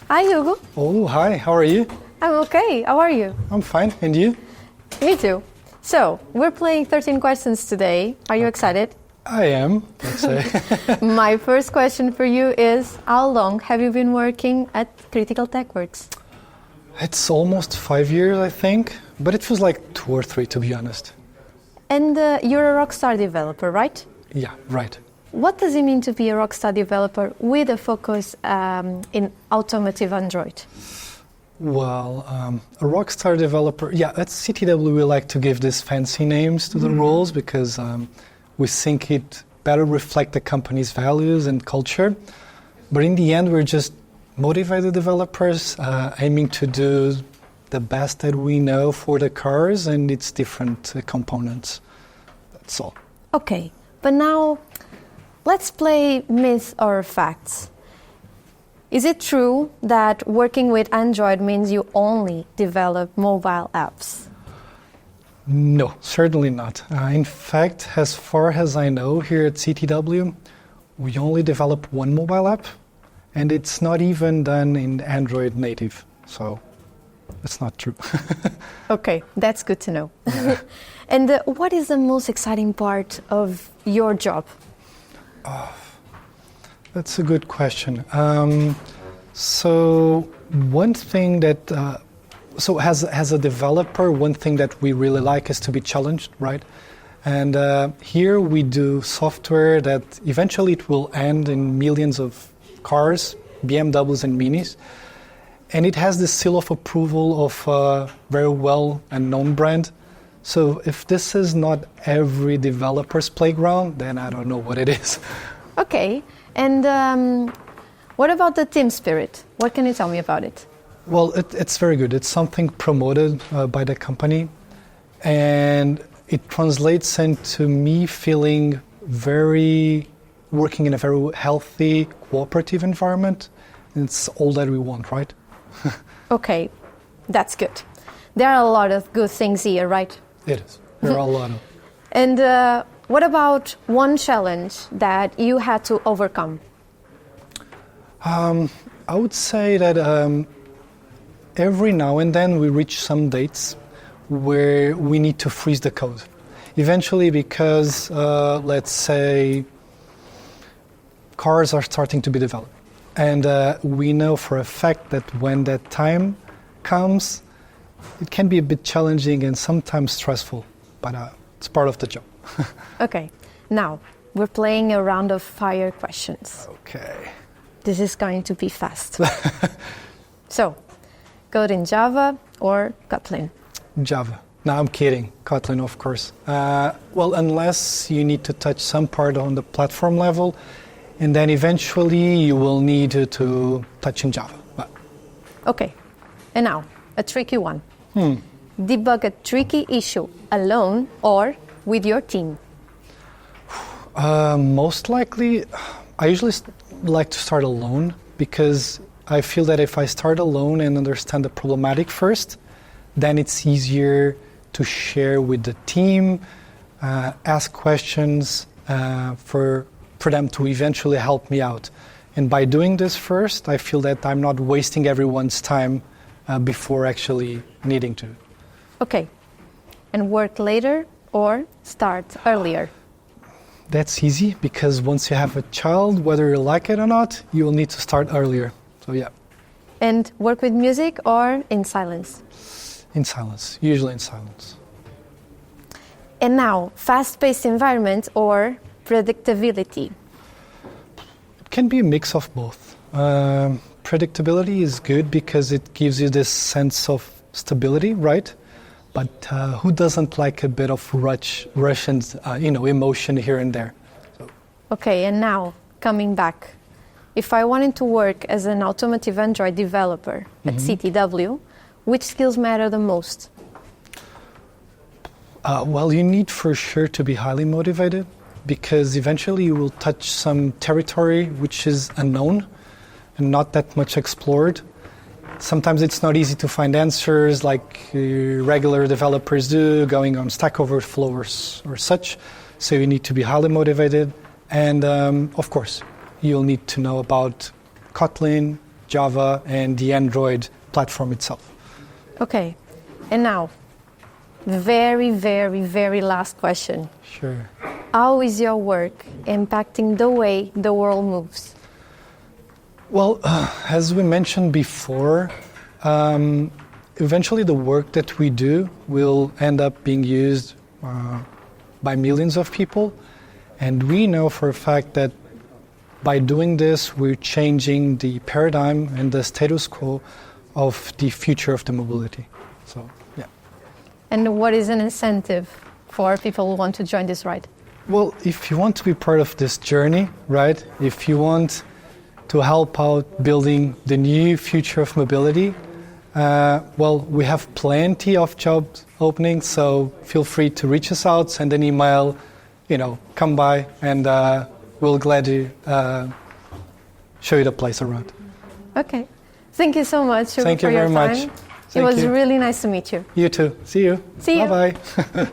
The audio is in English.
Hi, Hugo. Oh, hi. How are you? I'm okay. How are you? I'm fine. And you? Me too. So, we're playing 13 questions today. Are you excited? I am, let's say. My first question for you is, how long have you been working at Critical TechWorks? It's almost 5 years, I think, but it feels like 2 or 3, to be honest. And you're a Rockstar Developer, right? Yeah, right. What does it mean to be a Rockstar Developer with a focus in Automative Android? Well, a Rockstar Developer, at CTW we like to give these fancy names to the roles because we think it better reflect the company's values and culture. But in the end, we're just motivated developers aiming to do the best that we know for the cars and its different components. That's all. Okay, but now let's play myths or facts. Is it true that working with Android means you only develop mobile apps? No, certainly not. In fact, as far as I know, here at CTW, we only develop one mobile app, and it's not even done in Android native, so it's not true. Okay, that's good to know. Yeah. And what is the most exciting part of your job? That's a good question. So one thing that, as a developer, one thing that we really like is to be challenged, right? And here we do software that eventually it will end in millions of cars, BMWs and Minis. And it has the seal of approval of a very well and known brand. So if this is not every developer's playground, then I don't know what it is. Okay, and what about the team spirit? What can you tell me about it? Well, it's very good. It's something promoted by the company, and it translates into me feeling working in a very healthy, cooperative environment. It's all that we want, right? Okay, that's good. There are a lot of good things here, right? It is. There are a lot of. And what about one challenge that you had to overcome? I would say that every now and then we reach some dates where we need to freeze the code. Eventually, because let's say cars are starting to be developed. And we know for a fact that when that time comes, it can be a bit challenging and sometimes stressful, but it's part of the job. Okay, now we're playing a round of fire questions. Okay. This is going to be fast. So, code in Java or Kotlin? Java. No, I'm kidding. Kotlin, of course. Well, unless you need to touch some part on the platform level, and then eventually you will need to touch in Java. But. Okay, and now, a tricky one. Debug a tricky issue alone or with your team? Most likely, I usually like to start alone because I feel that if I start alone and understand the problematic first, then it's easier to share with the team, ask questions for them to eventually help me out. And by doing this first, I feel that I'm not wasting everyone's time before actually needing to. Okay, and work later or start earlier? That's easy because once you have a child, whether you like it or not, you will need to start earlier. So yeah. And work with music or in silence? In silence, usually in silence. And now, fast-paced environment or predictability? It can be a mix of both. Predictability is good because it gives you this sense of stability, right? But who doesn't like a bit of rush and emotion here and there? So. Okay, and now coming back, if I wanted to work as an Automative Android developer at CTW, which skills matter the most? Well, you need for sure to be highly motivated because eventually you will touch some territory which is unknown and not that much explored. Sometimes it's not easy to find answers like regular developers do, going on Stack Overflow or such. So you need to be highly motivated. And of course, you'll need to know about Kotlin, Java and the Android platform itself. Okay, and now, very, very, very last question. Sure. How is your work impacting the way the world moves? Well, as we mentioned before, eventually the work that we do will end up being used by millions of people. And we know for a fact that by doing this, we're changing the paradigm and the status quo of the future of the mobility. So, yeah. And what is an incentive for people who want to join this ride? Well, if you want to be part of this journey, right, if you want to help out building the new future of mobility, well, we have plenty of job openings, so feel free to reach us out, send an email, come by, and we'll gladly show you the place around. Okay. Thank you so much for your time. Thank you very much. It was really nice to meet you. You too. See you. See you. Bye-bye.